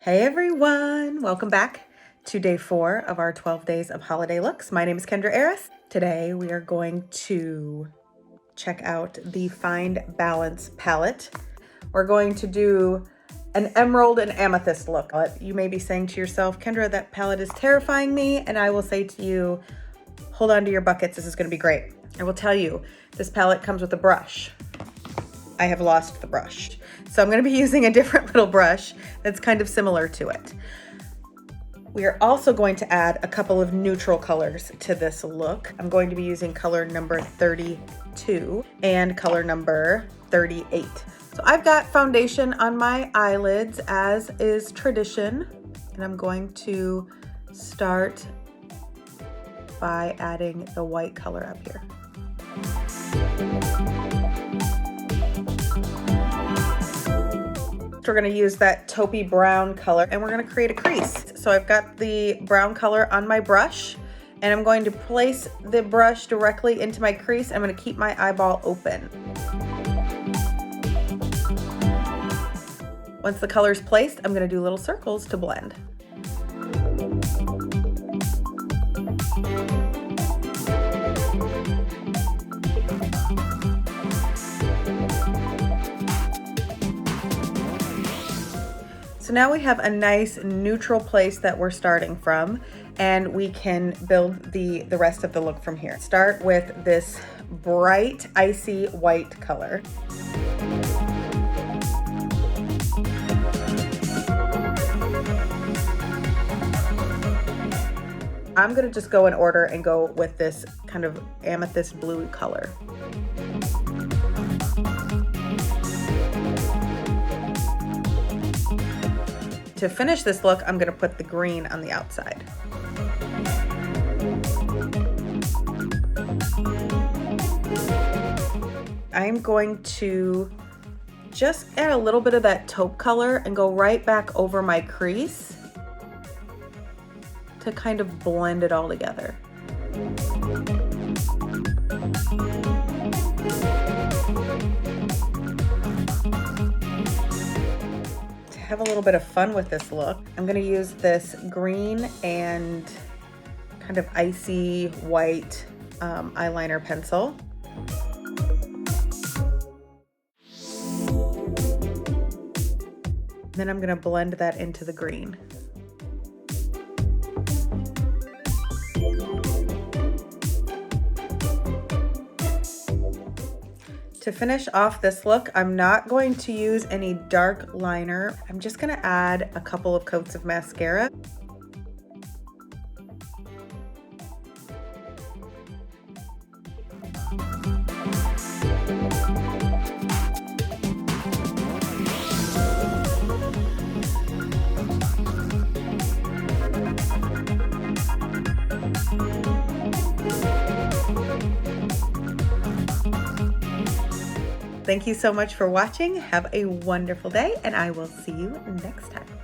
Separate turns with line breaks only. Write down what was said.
Hey everyone, welcome back to day 4 of our 12 days of holiday looks. My name is Kendra Aris. Today we are going to check out the Find Balance palette. We're going to do an emerald and amethyst look. You may be saying to yourself, Kendra, that palette is terrifying me, and I will say to you, hold on to your buckets, this is going to be great. I will tell you, this palette comes with a brush. I have lost the brush. So I'm going to be using a different little brush that's kind of similar to it. We are also going to add a couple of neutral colors to this look. I'm going to be using color number 32 and color number 38. So I've got foundation on my eyelids as is tradition, and I'm going to start by adding the white color up here. We're going to use that taupey brown color and we're going to create a crease. So I've got the brown color on my brush and I'm going to place the brush directly into my crease. I'm going to keep my eyeball open. Once the color is placed, I'm going to do little circles to blend. So now we have a nice neutral place that we're starting from, and we can build the rest of the look from here. Start with this bright icy white color. I'm gonna just go in order and go with this kind of amethyst blue color. To finish this look, I'm going to put the green on the outside. I'm going to just add a little bit of that taupe color and go right back over my crease to kind of blend it all together. Have a little bit of fun with this look. I'm going to use this green and kind of icy white eyeliner pencil. Then I'm going to blend that into the green. To finish off this look, I'm not going to use any dark liner. I'm just going to add a couple of coats of mascara. Thank you so much for watching. Have a wonderful day, and I will see you next time.